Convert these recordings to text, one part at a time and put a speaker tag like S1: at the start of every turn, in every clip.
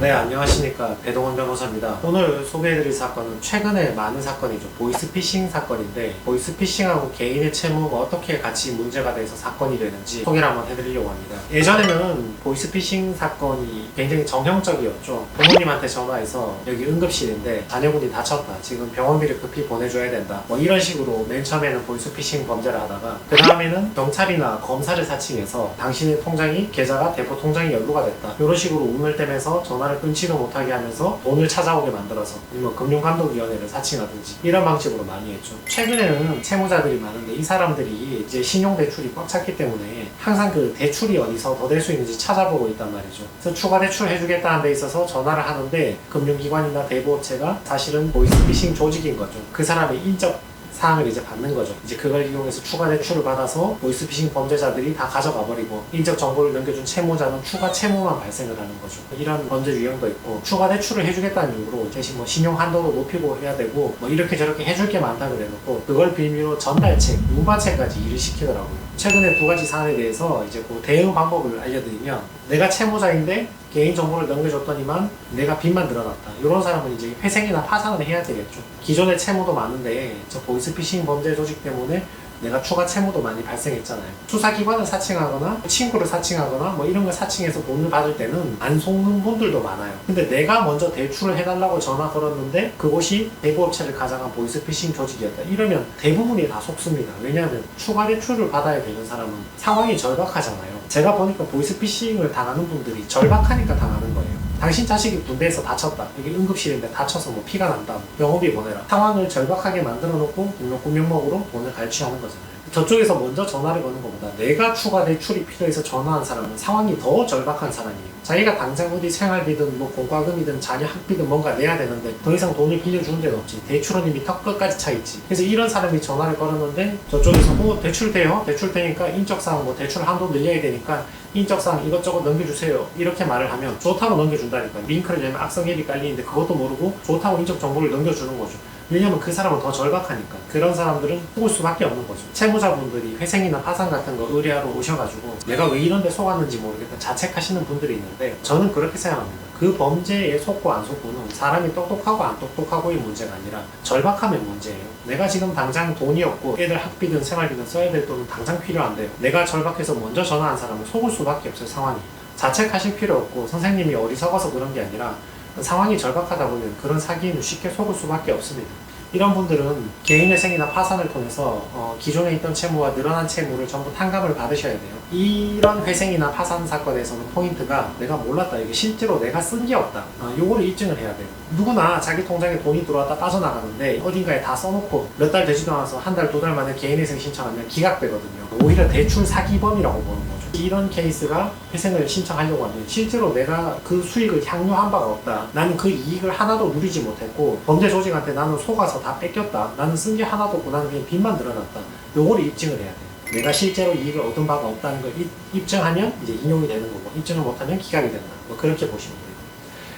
S1: 네, 안녕하십니까. 배동원 변호사입니다. 오늘 소개해드릴 사건은 최근에 많은 사건이죠. 보이스피싱 사건인데, 보이스피싱하고 개인의 채무가 어떻게 같이 문제가 돼서 사건이 되는지 소개를 한번 해드리려고 합니다. 예전에는 보이스피싱 사건이 굉장히 정형적이었죠. 부모님한테 전화해서 여기 응급실인데 자녀분이 다쳤다. 지금 병원비를 급히 보내줘야 된다. 뭐 이런 식으로 맨 처음에는 보이스피싱 범죄를 하다가 그 다음에는 경찰이나 검사를 사칭해서 당신의 통장이 계좌가 대포 통장이 연루가 됐다. 이런 식으로 운을 떼면서 전화를 끊지도 못하게 하면서 돈을 찾아오게 만들어서 뭐 금융감독위원회를 사칭하든지 이런 방식으로 많이 했죠. 최근에는 채무자들이 많은데 이 사람들이 이제 신용대출이 꽉 찼기 때문에 항상 그 대출이 어디서 더 될 수 있는지 찾아보고 있단 말이죠. 그래서 추가 대출 해주겠다는 데 있어서 전화를 하는데 금융기관이나 대부업체가 사실은 보이스피싱 조직인 거죠. 그 사람의 인적 사항을 이제 받는 거죠. 이제 그걸 이용해서 추가 대출을 받아서 보이스피싱 범죄자들이 다 가져가 버리고 인적 정보를 넘겨준 채무자는 추가 채무만 발생을 하는 거죠. 이런 범죄 유형도 있고 추가 대출을 해주겠다는 이유로 대신 뭐 신용 한도도 높이고 해야 되고 뭐 이렇게 저렇게 해줄 게 많다 그래놓고 그걸 빌미로 전달책, 무반책까지 일을 시키더라고요. 최근에 두 가지 사안에 대해서 이제 그 대응 방법을 알려드리면 내가 채무자인데 개인정보를 넘겨줬더니만 내가 빚만 늘어났다. 이런 사람은 이제 회생이나 파산을 해야 되겠죠. 기존에 채무도 많은데 저 보이스피싱 범죄 조직 때문에 내가 추가 채무도 많이 발생했잖아요. 수사기관을 사칭하거나 친구를 사칭하거나 뭐 이런 걸 사칭해서 돈을 받을 때는 안 속는 분들도 많아요. 근데 내가 먼저 대출을 해달라고 전화 걸었는데 그곳이 대부업체를 가장한 보이스피싱 조직이었다. 이러면 대부분이 다 속습니다. 왜냐하면 추가 대출을 받아야 되는 사람은 상황이 절박하잖아요. 제가 보니까 보이스피싱을 당하는 분들이 절박하니까 당하는 거예요. 당신 자식이 군대에서 다쳤다. 여기 응급실인데 다쳐서 뭐 피가 난다. 병원비 보내라. 상황을 절박하게 만들어 놓고 명목으로 돈을 갈취하는 거잖아요. 저쪽에서 먼저 전화를 거는 것보다 내가 추가 대출이 필요해서 전화한 사람은 상황이 더 절박한 사람이에요. 자기가 당장 어디 생활비든 뭐 공과금이든 자녀 학비든 뭔가 내야 되는데 더 이상 돈을 빌려주는 데는 없지. 대출은 이미 턱 끝까지 차 있지. 그래서 이런 사람이 전화를 걸었는데 저쪽에서 뭐 대출 돼요? 대출 되니까 인적사항 뭐 대출 한도 늘려야 되니까 인적사항 이것저것 넘겨주세요. 이렇게 말을 하면 좋다고 넘겨준다니까. 링크를 열면 악성앱이 깔리는데 그것도 모르고 좋다고 인적 정보를 넘겨주는 거죠. 왜냐면 그 사람은 더 절박하니까. 그런 사람들은 속을 수밖에 없는 거죠. 채무자분들이 회생이나 파산 같은 거 의뢰하러 오셔가지고 내가 왜 이런 데 속았는지 모르겠다 자책하시는 분들이 있는데 저는 그렇게 생각합니다. 그 범죄에 속고 안 속고는 사람이 똑똑하고 안 똑똑하고의 문제가 아니라 절박함의 문제예요. 내가 지금 당장 돈이 없고 애들 학비든 생활비든 써야 될 돈은 당장 필요한데 내가 절박해서 먼저 전화한 사람은 속을 수밖에 없어요. 상황이. 자책하실 필요 없고 선생님이 어리석어서 그런 게 아니라 상황이 절박하다 보면 그런 사기에는 쉽게 속을 수밖에 없습니다. 이런 분들은 개인회생이나 파산을 통해서 기존에 있던 채무와 늘어난 채무를 전부 탕감을 받으셔야 돼요. 이런 회생이나 파산 사건에서는 포인트가 내가 몰랐다. 이게 실제로 내가 쓴 게 없다. 요거를 입증을 해야 돼요. 누구나 자기 통장에 돈이 들어왔다 빠져나가는데 어딘가에 다 써놓고 몇 달 되지도 않아서 한 달, 두 달 만에 개인회생 신청하면 기각되거든요. 오히려 대출 사기범이라고 보는 거죠. 이런 케이스가 회생을 신청하려고 하면 실제로 내가 그 수익을 향유한 바가 없다. 나는 그 이익을 하나도 누리지 못했고 범죄 조직한테 나는 속아서 다 뺏겼다. 나는 쓴 게 하나도 없고 나는 그냥 빚만 늘어났다. 요거를 입증을 해야 돼요. 내가 실제로 이익을 얻은 바가 없다는 걸 입증하면 이제 인용이 되는 거고 입증을 못하면 기각이 된다. 뭐 그렇게 보시면 돼요.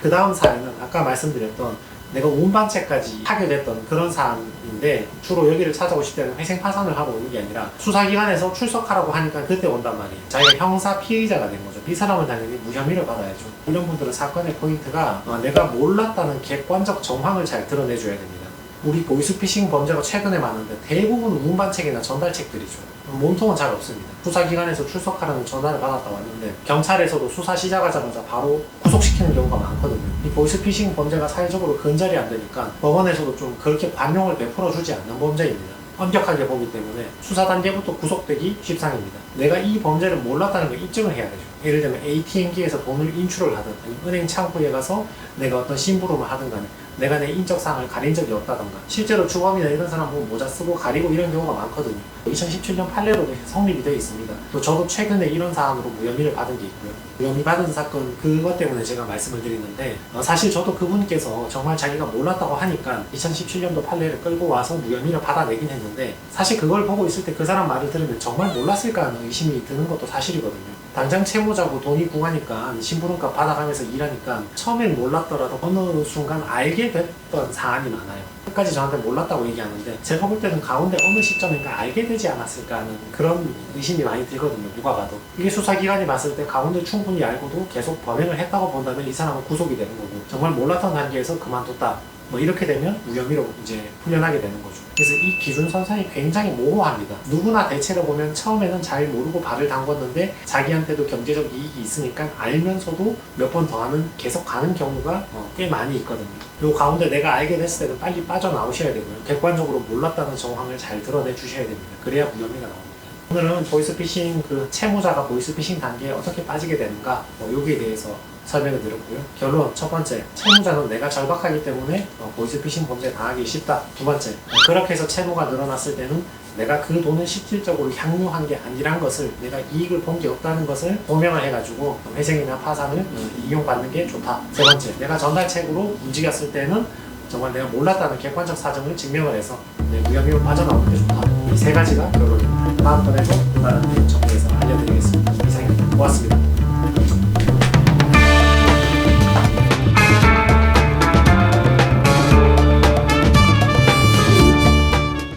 S1: 그 다음 사례는 아까 말씀드렸던 내가 운반체까지 하게 됐던 그런 사안인데 주로 여기를 찾아오실 때는 회생 파산을 하고 오는 게 아니라 수사기관에서 출석하라고 하니까 그때 온단 말이에요. 자기가 형사 피의자가 된 거죠. 이 사람은 당연히 무혐의를 받아야죠. 이런 분들은 사건의 포인트가 내가 몰랐다는 객관적 정황을 잘 드러내줘야 됩니다. 우리 보이스피싱 범죄가 최근에 많은데 대부분 운반책이나 전달책들이죠. 몸통은 잘 없습니다. 수사기관에서 출석하라는 전화를 받았다 왔는데 경찰에서도 수사 시작하자마자 바로 구속시키는 경우가 많거든요. 이 보이스피싱 범죄가 사회적으로 근절이 안 되니까 법원에서도 좀 그렇게 관용을 베풀어주지 않는 범죄입니다. 엄격하게 보기 때문에 수사 단계부터 구속되기 십상입니다. 내가 이 범죄를 몰랐다는 걸 입증을 해야 되죠. 예를 들면 ATM기에서 돈을 인출을 하든 아니면 은행 창구에 가서 내가 어떤 심부름을 하든 간에 내가 내 인적사항을 가린 적이 없다던가 실제로 주범이나 이런 사람 보면 모자 쓰고 가리고 이런 경우가 많거든요. 2017년 판례로 성립이 되어 있습니다. 또 저도 최근에 이런 사안으로 무혐의를 받은 게 있고요. 무혐의 받은 사건 그것 때문에 제가 말씀을 드리는데 사실 저도 그분께서 정말 자기가 몰랐다고 하니까 2017년도 판례를 끌고 와서 무혐의를 받아내긴 했는데 사실 그걸 보고 있을 때 그 사람 말을 들으면 정말 몰랐을까 하는 의심이 드는 것도 사실이거든요. 당장 채무자고 돈이 궁하니까 심부름값 받아가면서 일하니까 처음엔 몰랐더라도 어느 순간 알게 됐던 사안이 많아요. 끝까지 저한테 몰랐다고 얘기하는데 제가 볼 때는 가운데 어느 시점인가 알게 되지 않았을까 하는 그런 의심이 많이 들거든요. 누가 봐도. 이게 수사기관이 봤을 때 가운데 충분히 알고도 계속 범행을 했다고 본다면 이 사람은 구속이 되는 거고, 정말 몰랐던 단계에서 그만뒀다, 뭐 이렇게 되면 무혐의로 이제 풀려나게 되는 거죠. 그래서 이 기준선상이 굉장히 모호합니다. 누구나 대체로 보면 처음에는 잘 모르고 발을 담궜는데 자기한테도 경제적 이익이 있으니까 알면서도 몇 번 더 하는, 계속 가는 경우가 꽤 많이 있거든요. 요 가운데 내가 알게 됐을 때는 빨리 빠져나오셔야 되고요. 객관적으로 몰랐다는 정황을 잘 드러내 주셔야 됩니다. 그래야 무혐의가 나옵니다. 오늘은 보이스피싱, 채무자가 보이스피싱 단계에 어떻게 빠지게 되는가, 여기에 대해서 설명을 드렸고요. 결론 첫 번째, 채무자는 내가 절박하기 때문에 보이스피싱 범죄에 당하기 쉽다. 두 번째, 그렇게 해서 채무가 늘어났을 때는 내가 그 돈을 실질적으로 향유한 게 아니란 것을, 내가 이익을 본 게 없다는 것을 소명을 해가지고 회생이나 파산을 이용받는 게 좋다. 세 번째, 내가 전달책으로 움직였을 때는 정말 내가 몰랐다는 객관적 사정을 증명을 해서 무혐의로 빠져나오는 게 좋다. 이 세 가지가 결론입니다. 다음번에도 또 다른 내용 정리해서 알려드리겠습니다.